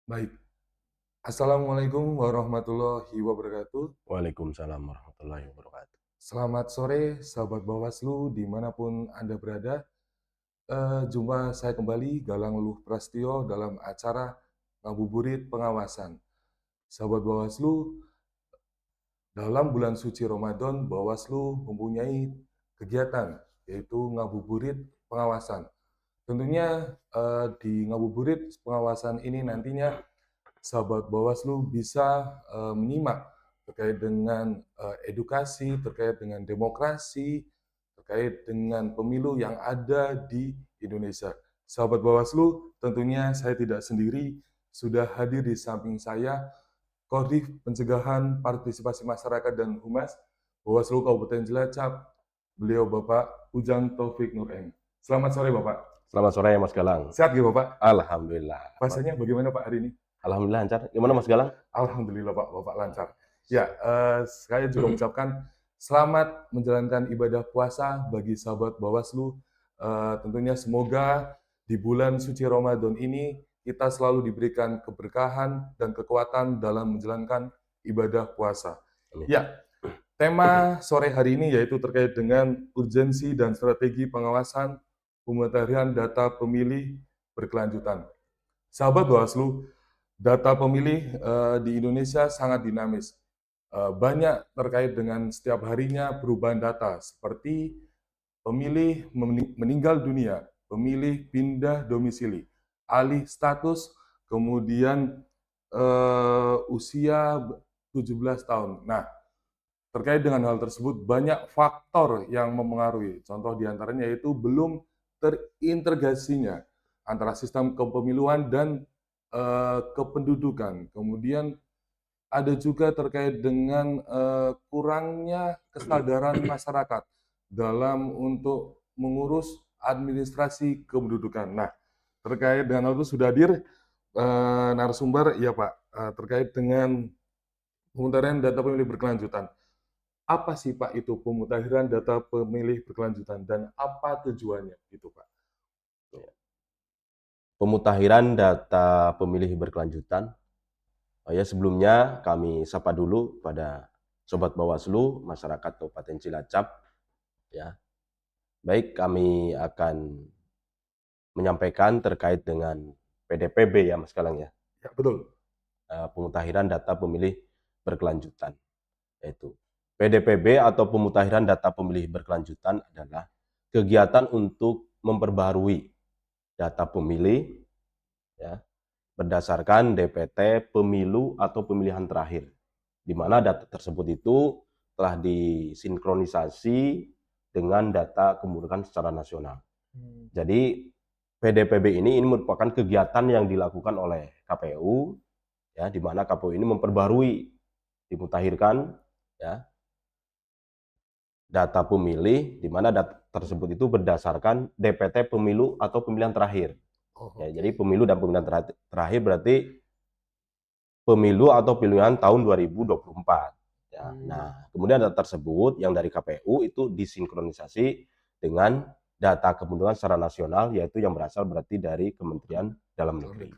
Baik. Assalamualaikum warahmatullahi wabarakatuh. Waalaikumsalam warahmatullahi wabarakatuh. Selamat sore, sahabat Bawaslu, dimanapun Anda berada. Jumpa saya kembali, Galang Luh Prastio, dalam acara Ngabuburit Pengawasan. Sahabat Bawaslu, dalam bulan suci Ramadan, Bawaslu mempunyai kegiatan, yaitu Ngabuburit Pengawasan. Tentunya di Ngabuburit Pengawasan ini nantinya sahabat Bawaslu bisa menyimak terkait dengan edukasi, terkait dengan demokrasi, terkait dengan pemilu yang ada di Indonesia. Sahabat Bawaslu, tentunya saya tidak sendiri, sudah hadir di samping saya Koordif Pencegahan Partisipasi Masyarakat dan Humas Bawaslu Kabupaten Cilacap, beliau Bapak Ujang Taufik Nureng. Selamat sore Bapak. Selamat sore Mas Galang. Sehat ya Bapak? Alhamdulillah. Puasanya bagaimana Pak hari ini? Alhamdulillah lancar. Gimana Mas Galang? Alhamdulillah Pak, Bapak lancar. Ya, saya juga mengucapkan selamat menjalankan ibadah puasa bagi sahabat Bawaslu. Tentunya semoga di bulan suci Ramadan ini kita selalu diberikan keberkahan dan kekuatan dalam menjalankan ibadah puasa. Amin. Ya, tema sore hari ini yaitu terkait dengan urgensi dan strategi pengawasan pemutakhiran data pemilih berkelanjutan. Sahabat Bawaslu, data pemilih di Indonesia sangat dinamis. Banyak terkait dengan setiap harinya perubahan data, seperti pemilih meninggal dunia, pemilih pindah domisili, alih status, kemudian usia 17 tahun. Nah, terkait dengan hal tersebut, banyak faktor yang mempengaruhi. Contoh diantaranya yaitu belum terintegrasinya antara sistem kepemiluan dan kependudukan. Kemudian ada juga terkait dengan kurangnya kesadaran masyarakat dalam untuk mengurus administrasi kependudukan. Nah, terkait dengan hal itu sudah hadir narasumber, ya Pak, terkait dengan pemutahiran data pemilih berkelanjutan. Apa sih Pak itu pemutahiran data pemilih berkelanjutan dan apa tujuannya gitu Pak? Pemutakhiran data pemilih berkelanjutan. Ya, sebelumnya kami sapa dulu pada Sobat Bawaslu, masyarakat Kabupaten Cilacap. Ya, baik, kami akan menyampaikan terkait dengan PDPB ya Mas Galang ya. Ya, betul. Pemutakhiran data pemilih berkelanjutan. Yaitu PDPB atau pemutakhiran data pemilih berkelanjutan adalah kegiatan untuk memperbaharui data pemilih ya, berdasarkan DPT pemilu atau pemilihan terakhir, di mana data tersebut itu telah disinkronisasi dengan data kependudukan secara nasional. Jadi PDPB ini merupakan kegiatan yang dilakukan oleh KPU ya, di mana KPU ini memperbarui, dimutakhirkan ya, data pemilih, di mana data tersebut itu berdasarkan DPT pemilu atau pemilihan terakhir. Oh, Ya, oke. jadi pemilu dan pemilihan terakhir berarti pemilu atau pilihan tahun 2024. Ya, nah, kemudian data tersebut yang dari KPU itu disinkronisasi dengan data kependudukan secara nasional, yaitu yang berasal berarti dari Kementerian Dalam Negeri.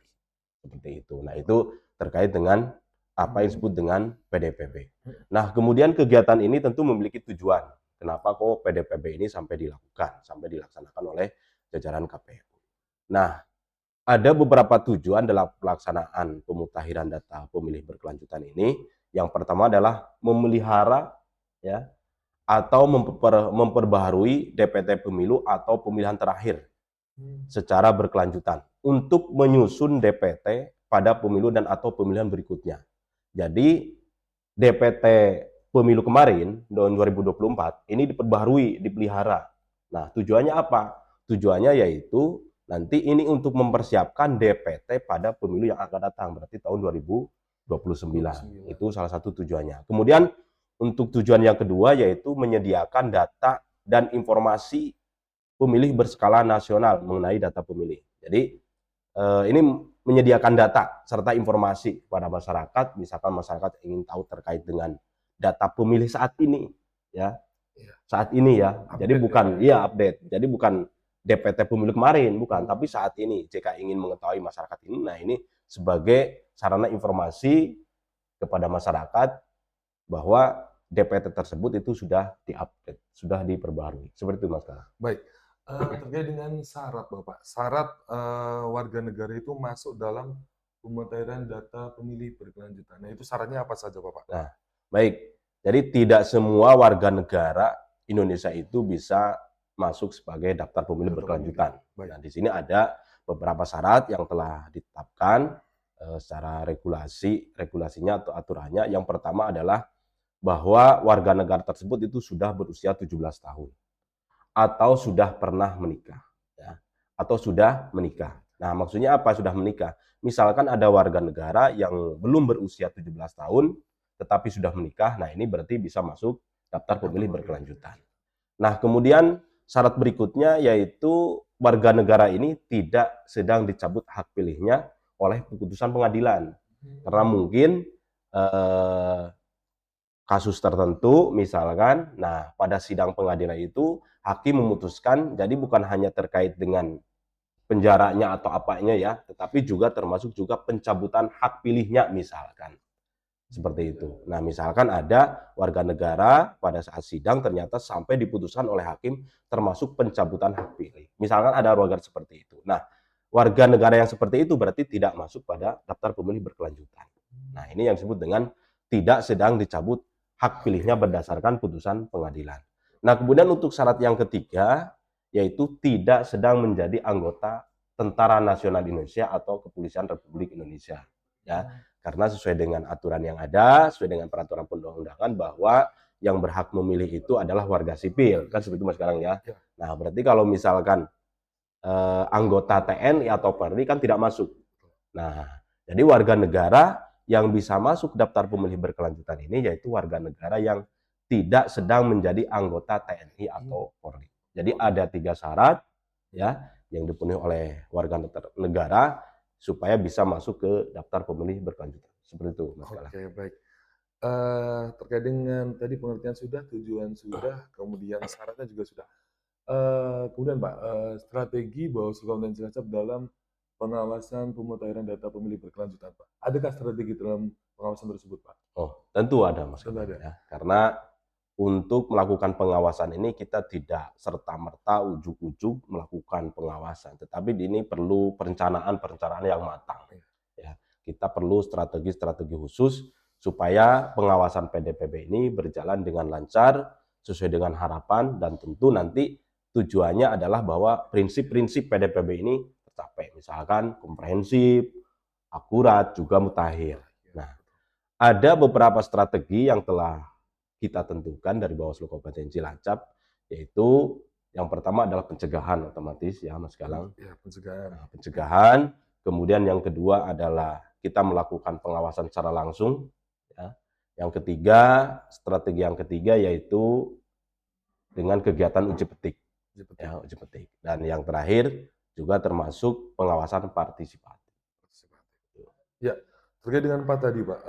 Seperti itu. Nah, itu terkait dengan apa yang disebut dengan PDPB. Nah, kemudian kegiatan ini tentu memiliki tujuan. Kenapa kok PDPB ini sampai dilakukan, sampai dilaksanakan oleh jajaran KPU. Nah, ada beberapa tujuan dalam pelaksanaan pemutakhiran data pemilih berkelanjutan ini. Yang pertama adalah memelihara ya, atau memperbaharui DPT pemilu atau pemilihan terakhir secara berkelanjutan untuk menyusun DPT pada pemilu dan atau pemilihan berikutnya. Jadi DPT pemilu kemarin tahun 2024 ini diperbaharui, dipelihara. Nah, tujuannya apa? Tujuannya yaitu nanti ini untuk mempersiapkan DPT pada pemilu yang akan datang, berarti tahun 2029. Itu salah satu tujuannya. Kemudian untuk tujuan yang kedua yaitu menyediakan data dan informasi pemilih berskala nasional mengenai data pemilih. Jadi ini menyediakan data serta informasi kepada masyarakat, misalkan masyarakat ingin tahu terkait dengan data pemilih saat ini, ya, saat ini ya. Jadi bukan, ya update. Jadi bukan DPT pemilu kemarin, bukan, tapi saat ini. Jika ingin mengetahui masyarakat ini, nah ini sebagai sarana informasi kepada masyarakat bahwa DPT tersebut itu sudah diupdate, sudah diperbarui. Seperti itu Mas Kala. Baik. Terkait dengan syarat Bapak, syarat warga negara itu masuk dalam pemutahiran data pemilih berkelanjutan. Nah, itu syaratnya apa saja Bapak? Nah, baik. Jadi tidak semua warga negara Indonesia itu bisa masuk sebagai daftar pemilih Data berkelanjutan. pemilih. Baik. Nah, di sini ada beberapa syarat yang telah ditetapkan secara regulasinya atau aturannya. Yang pertama adalah bahwa warga negara tersebut itu sudah berusia 17 tahun atau sudah pernah menikah, ya, atau sudah menikah. Nah, maksudnya apa sudah menikah? Misalkan ada warga negara yang belum berusia 17 tahun tetapi sudah menikah, nah ini berarti bisa masuk daftar pemilih berkelanjutan. Nah, kemudian syarat berikutnya yaitu warga negara ini tidak sedang dicabut hak pilihnya oleh keputusan pengadilan. Karena mungkin kasus tertentu misalkan, nah pada sidang pengadilan itu hakim memutuskan, jadi bukan hanya terkait dengan penjaranya atau apanya ya, tetapi juga termasuk juga pencabutan hak pilihnya misalkan. Seperti itu. Nah, misalkan ada warga negara pada saat sidang ternyata sampai diputuskan oleh hakim termasuk pencabutan hak pilih. Misalkan ada warga seperti itu. Nah, warga negara yang seperti itu berarti tidak masuk pada daftar pemilih berkelanjutan. Nah, ini yang disebut dengan tidak sedang dicabut hak pilihnya berdasarkan putusan pengadilan. Nah, kemudian untuk syarat yang ketiga yaitu tidak sedang menjadi anggota Tentara Nasional Indonesia atau Kepolisian Republik Indonesia. Ya, karena sesuai dengan aturan yang ada, sesuai dengan peraturan perundang-undangan bahwa yang berhak memilih itu adalah warga sipil, kan seperti itu Mas sekarang ya. Nah, berarti kalau misalkan anggota TNI atau Polri kan tidak masuk. Nah, jadi warga negara yang bisa masuk daftar pemilih berkelanjutan ini yaitu warga negara yang tidak sedang menjadi anggota TNI atau Polri. Jadi ada 3 syarat ya yang dipenuhi oleh warga negara supaya bisa masuk ke daftar pemilih berkelanjutan. Seperti itu, Mas Kala. Oke, baik. Terkait dengan tadi pengertian sudah, tujuan sudah, kemudian syaratnya juga sudah. Kemudian Pak, strategi Bawaslu Kabupaten Cilacap dalam pengawasan pemutahiran data pemilih berkelanjutan, Pak. Adakah strategi dalam pengawasan tersebut, Pak? Oh, tentu ada, Mas Tentu Kala. ada. Ya. Karena untuk melakukan pengawasan ini kita tidak serta-merta ujuk-ujuk melakukan pengawasan, tetapi ini perlu perencanaan yang matang. Ya, kita perlu strategi-strategi khusus supaya pengawasan PDPB ini berjalan dengan lancar sesuai dengan harapan dan tentu nanti tujuannya adalah bahwa prinsip-prinsip PDPB ini tercapai, misalkan komprehensif, akurat, juga mutakhir. Nah, ada beberapa strategi yang telah kita tentukan dari Bawaslu Kabupaten Cilacap, yaitu yang pertama adalah pencegahan otomatis ya Mas Galang. Ya, pencegahan. Nah, pencegahan, kemudian yang kedua adalah kita melakukan pengawasan secara langsung. Ya. Yang ketiga, strategi yang ketiga yaitu dengan kegiatan uji petik. Ya, uji petik. Dan yang terakhir juga termasuk pengawasan partisipatif. Ya, terkait dengan Pak tadi Pak,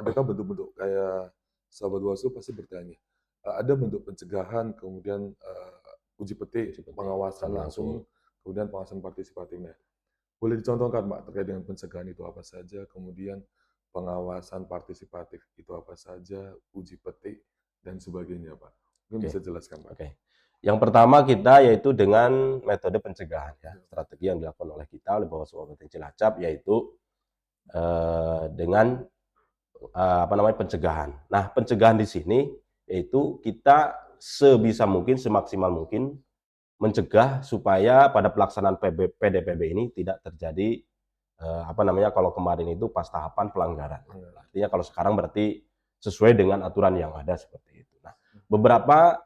adakah bentuk-bentuk kayak sahabat Bawaslu pasti bertanya, ada bentuk pencegahan, kemudian uji petik, pengawasan langsung, kemudian pengawasan partisipatifnya. Boleh dicontohkan Pak terkait dengan pencegahan itu apa saja, kemudian pengawasan partisipatif itu apa saja, uji petik dan sebagainya Pak. Mungkin bisa jelaskan Pak. Oke. Yang pertama kita yaitu dengan metode pencegahan ya, strategi yang dilakukan oleh kita oleh Bawaslu Kabupaten Cilacap yaitu dengan pencegahan. Nah, pencegahan di sini yaitu kita sebisa mungkin, semaksimal mungkin mencegah supaya pada pelaksanaan PDPB ini tidak terjadi kalau kemarin itu pas tahapan pelanggaran. Artinya kalau sekarang berarti sesuai dengan aturan yang ada seperti itu. Nah, beberapa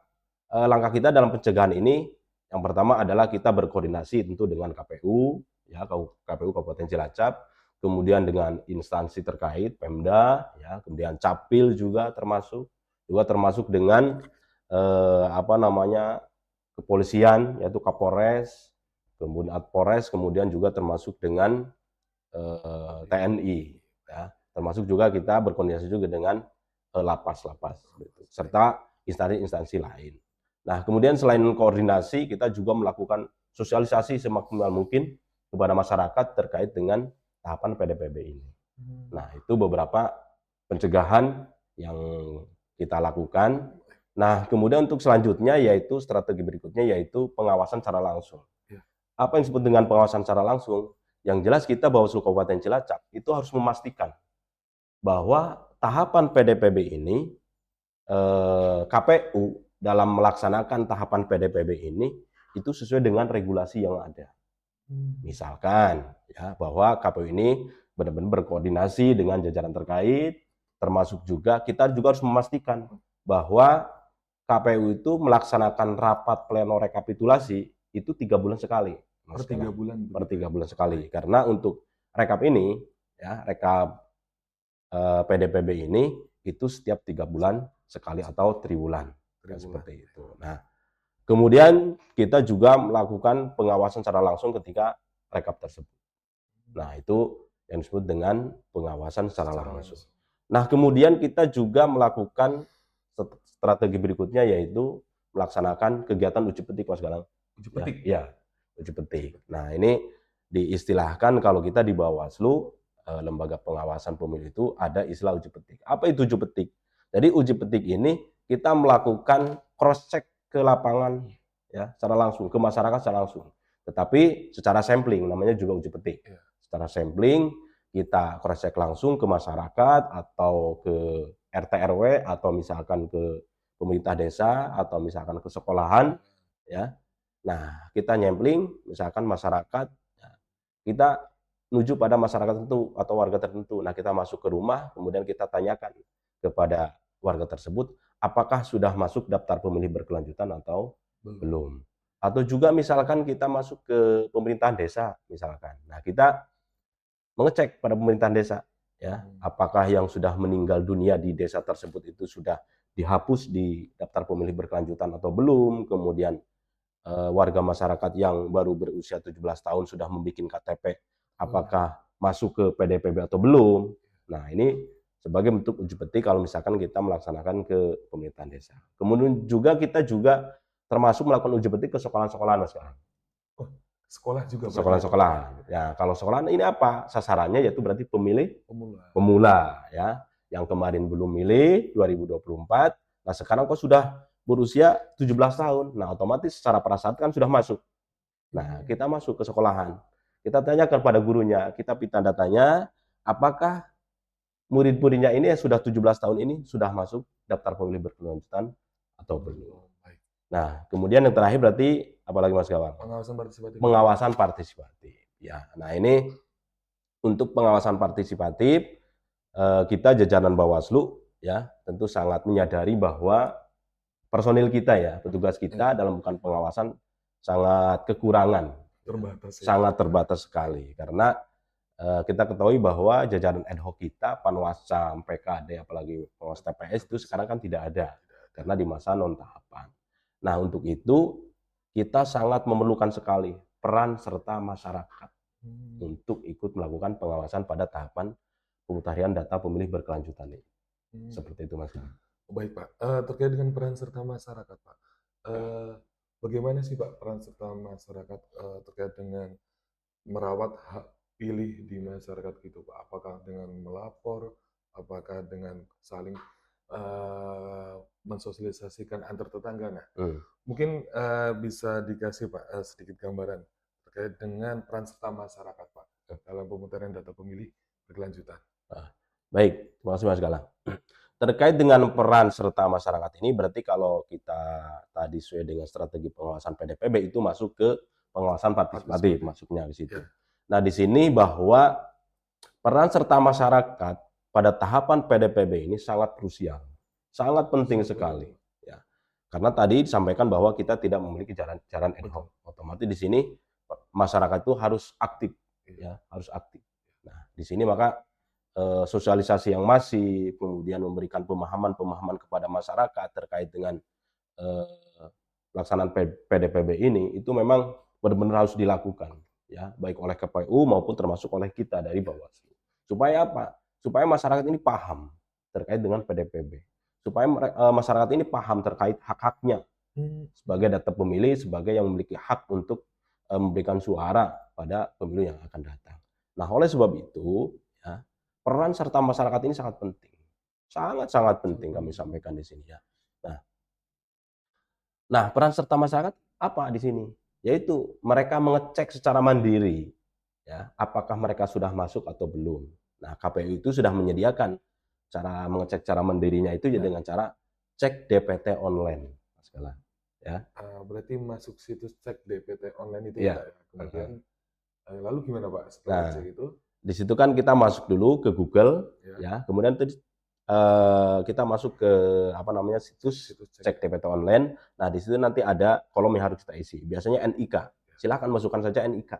langkah kita dalam pencegahan ini yang pertama adalah kita berkoordinasi tentu dengan KPU ya, KPU Kabupaten Cilacap, kemudian dengan instansi terkait Pemda ya, kemudian Capil juga termasuk dengan kepolisian yaitu Kapolres, kemudian Polres, kemudian juga termasuk dengan TNI ya, termasuk juga kita berkoordinasi juga dengan lapas serta instansi-instansi lain. Nah, kemudian selain koordinasi, kita juga melakukan sosialisasi semaksimal mungkin kepada masyarakat terkait dengan tahapan PDPB ini. Hmm. Nah, itu beberapa pencegahan yang kita lakukan. Nah, kemudian untuk selanjutnya yaitu strategi berikutnya yaitu pengawasan secara langsung. Ya. Apa yang disebut dengan pengawasan secara langsung? Yang jelas kita Bawaslu Kabupaten Cilacap itu harus memastikan bahwa tahapan PDPB ini KPU dalam melaksanakan tahapan PDPB ini itu sesuai dengan regulasi yang ada. Misalkan ya bahwa KPU ini benar-benar berkoordinasi dengan jajaran terkait, termasuk juga kita juga harus memastikan bahwa KPU itu melaksanakan rapat pleno rekapitulasi itu 3 bulan sekali. Per 3 bulan. Per 3 bulan sekali. Karena untuk rekap ini, ya rekap PDPB ini itu setiap 3 bulan sekali atau triwulan. Seperti itu. Nah, kemudian kita juga melakukan pengawasan secara langsung ketika rekap tersebut. Nah, itu yang disebut dengan pengawasan secara langsung. Nah, kemudian kita juga melakukan strategi berikutnya yaitu melaksanakan kegiatan uji petik, Mas Galang. Uji petik? Ya, uji petik. Nah, ini diistilahkan kalau kita di Bawaslu, lembaga pengawasan pemilu itu ada istilah uji petik. Apa itu uji petik? Jadi uji petik ini kita melakukan cross check ke lapangan ya, secara langsung, ke masyarakat secara langsung. Tetapi secara sampling, namanya juga uji petik. Secara sampling, kita cross check langsung ke masyarakat atau ke RT RW atau misalkan ke pemerintah desa atau misalkan ke sekolahan ya. Nah, kita nyempling misalkan masyarakat, kita menuju pada masyarakat tertentu atau warga tertentu. Nah, kita masuk ke rumah, kemudian kita tanyakan kepada warga tersebut apakah sudah masuk daftar pemilih berkelanjutan atau belum. Atau juga misalkan kita masuk ke pemerintahan desa misalkan. Nah, kita mengecek pada pemerintahan desa ya, apakah yang sudah meninggal dunia di desa tersebut itu sudah dihapus di daftar pemilih berkelanjutan atau belum. Kemudian warga masyarakat yang baru berusia 17 tahun sudah membuat KTP, apakah masuk ke PDPB atau belum. Nah, ini sebagai bentuk uji petik kalau misalkan kita melaksanakan ke pemerintahan desa. Kemudian juga kita juga termasuk melakukan uji petik ke sekolah-sekolahan, Mas. Oh, sekolah juga? Sekolah-sekolah. Ya, kalau sekolah ini apa? Sasarannya yaitu berarti pemilih pemula ya, yang kemarin belum milih 2024. Nah, sekarang kok sudah berusia 17 tahun. Nah, otomatis secara prasyarat kan sudah masuk. Nah, kita masuk ke sekolahan. Kita tanya kepada gurunya, kita minta datanya, apakah murid-muridnya ini yang sudah 17 tahun ini sudah masuk daftar pemilih berkelanjutan atau belum. Nah, kemudian yang terakhir berarti apalagi Mas Gawang? Pengawasan partisipatif. Pengawasan partisipatif. Ya, nah ini untuk pengawasan partisipatif kita jajaran Bawaslu ya tentu sangat menyadari bahwa personil kita ya, petugas kita dalam bukan pengawasan sangat kekurangan, sangat terbatas sekali karena kita ketahui bahwa jajaran ad hoc kita, Panwascam, PKD, apalagi pengawas TPS itu sekarang kan tidak ada karena di masa non tahapan. Nah, untuk itu kita sangat memerlukan sekali peran serta masyarakat untuk ikut melakukan pengawasan pada tahapan pemutahiran data pemilih berkelanjutan ini. Seperti itu, Mas. Baik, Pak. Terkait dengan peran serta masyarakat, Pak. Bagaimana sih, Pak, peran serta masyarakat terkait dengan merawat hak pilih di masyarakat gitu, Pak? Apakah dengan melapor, apakah dengan saling mensosialisasikan antar tetangga? Nah, mungkin bisa dikasih, Pak, sedikit gambaran terkait dengan peran serta masyarakat, Pak, dalam pemutahiran data pemilih berkelanjutan. Baik, terima kasih Mas Galang. Terkait dengan peran serta masyarakat ini berarti kalau kita tadi sesuai dengan strategi pengawasan PDPB itu masuk ke pengawasan partisipatif masuknya di situ. Nah, di sini bahwa peran serta masyarakat pada tahapan PDPB ini sangat krusial, sangat penting sekali ya. Karena tadi disampaikan bahwa kita tidak memiliki jalan ad hoc. Otomatis di sini masyarakat itu harus aktif ya, harus aktif. Nah, di sini maka sosialisasi yang masif, kemudian memberikan pemahaman kepada masyarakat terkait dengan pelaksanaan PDPB ini itu memang benar-benar harus dilakukan ya, baik oleh KPU maupun termasuk oleh kita dari Bawaslu. Supaya apa? Supaya masyarakat ini paham terkait dengan PDPB. Supaya masyarakat ini paham terkait hak-haknya sebagai data pemilih, sebagai yang memiliki hak untuk memberikan suara pada pemilu yang akan datang. Nah, oleh sebab itu, ya, peran serta masyarakat ini sangat penting. Sangat-sangat penting kami sampaikan di sini ya. Nah, peran serta masyarakat apa di sini? Yaitu mereka mengecek secara mandiri, ya, apakah mereka sudah masuk atau belum. Nah, KPU itu sudah menyediakan cara mengecek cara mandirinya itu ya Ya. dengan cara cek DPT online, Mas Galang, ya. Berarti masuk situs cek DPT online itu ya Iya, Pak ya. heeh. Kemudian lalu gimana Pak setelah Nah, cek itu? di situ kan kita masuk dulu ke Google, Ya, ya, kemudian kita masuk ke apa namanya situs situs cek. cek DPT online. Nah, di situ nanti ada kolom yang harus kita isi. Biasanya NIK. Silahkan masukkan saja NIK,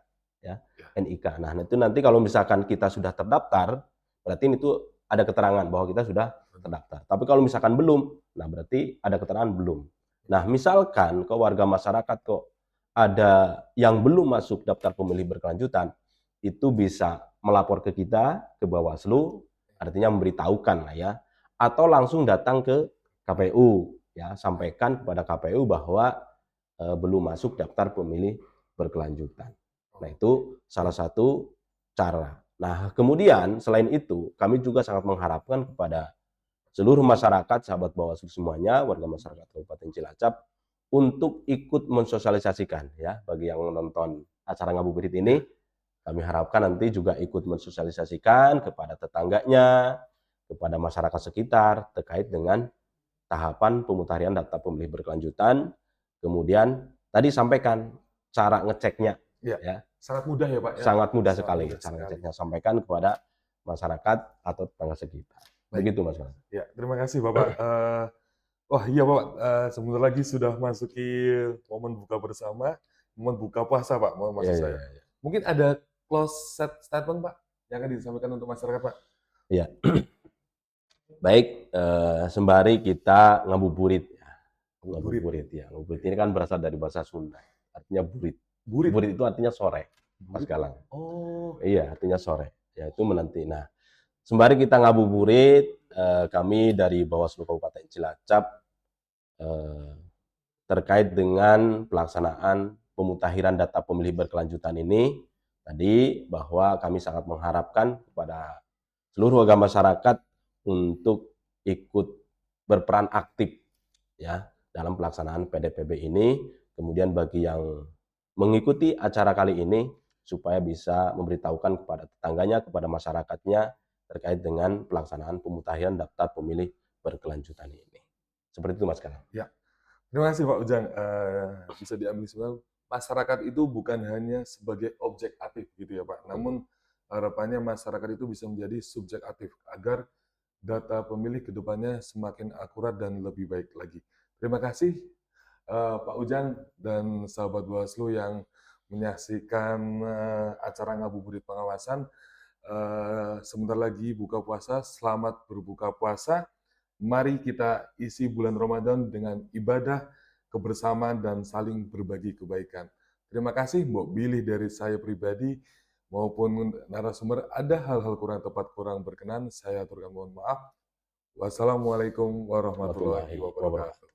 ya, Ya. NIK. Nah, itu nanti kalau misalkan kita sudah terdaftar, berarti itu ada keterangan bahwa kita sudah terdaftar. Tapi kalau misalkan belum, nah berarti ada keterangan belum. Nah, misalkan ke warga masyarakat kok ada yang belum masuk daftar pemilih berkelanjutan, itu bisa melapor ke kita, ke Bawaslu, artinya memberitahukan lah ya, atau langsung datang ke KPU, ya, sampaikan kepada KPU bahwa belum masuk daftar pemilih berkelanjutan. Nah, itu salah satu cara. Nah, kemudian selain itu, kami juga sangat mengharapkan kepada seluruh masyarakat, sahabat Bawaslu semuanya, warga masyarakat Kabupaten Cilacap, untuk ikut mensosialisasikan ya, bagi yang menonton acara ngabuburit ini, kami harapkan nanti juga ikut mensosialisasikan kepada tetangganya, kepada masyarakat sekitar terkait dengan tahapan pemutahiran daftar pemilih berkelanjutan. Kemudian tadi sampaikan cara ngeceknya, Ya, ya, sangat mudah ya Pak ya. sangat mudah Sangat sekali mudah cara sekali. ngeceknya. Sampaikan kepada masyarakat atau tetangga sekitar. Baik. Begitu Mas. Ya, terima kasih Bapak. Wah iya Pak, sebentar lagi sudah masuki momen buka bersama, momen buka puasa Pak, Iya, maksud iya, saya. iya. Mungkin ada close statement Pak yang akan disampaikan untuk masyarakat Pak? Iya. Baik, sembari kita ngabuburit ya. Burit. Ngabuburit ya. Ngabuburit ini kan berasal dari bahasa Sunda, artinya burit. Burit. Burit itu artinya sore, Mas Burit. Galang. Oh. Iya, artinya sore. Ya, itu menanti. Nah, sembari kita ngabuburit, kami dari Bawaslu Kabupaten Cilacap eh, terkait dengan pelaksanaan pemutahiran data pemilih berkelanjutan ini, tadi bahwa kami sangat mengharapkan kepada seluruh warga masyarakat untuk ikut berperan aktif ya dalam pelaksanaan PDPB ini. Kemudian bagi yang mengikuti acara kali ini supaya bisa memberitahukan kepada tetangganya, kepada masyarakatnya terkait dengan pelaksanaan pemutahiran daftar pemilih berkelanjutan ini. Seperti itu Mas Kanang. Ya, terima kasih Pak Ujang. Bisa diambil kesimpulan, masyarakat itu bukan hanya sebagai objek aktif gitu ya Pak, namun harapannya masyarakat itu bisa menjadi subjek aktif agar data pemilih ke depannya semakin akurat dan lebih baik lagi. Terima kasih Pak Ujang dan sahabat Bawaslu yang menyaksikan acara ngabuburit pengawasan. Sebentar lagi buka puasa, selamat berbuka puasa. Mari kita isi bulan Ramadan dengan ibadah, kebersamaan, dan saling berbagi kebaikan. Terima kasih, Mbok Billy dari saya pribadi maupun narasumber. Ada hal-hal kurang tepat, kurang berkenan, saya aturkan mohon maaf. Wassalamualaikum warahmatullahi Warahmatullahi wabarakatuh. wabarakatuh.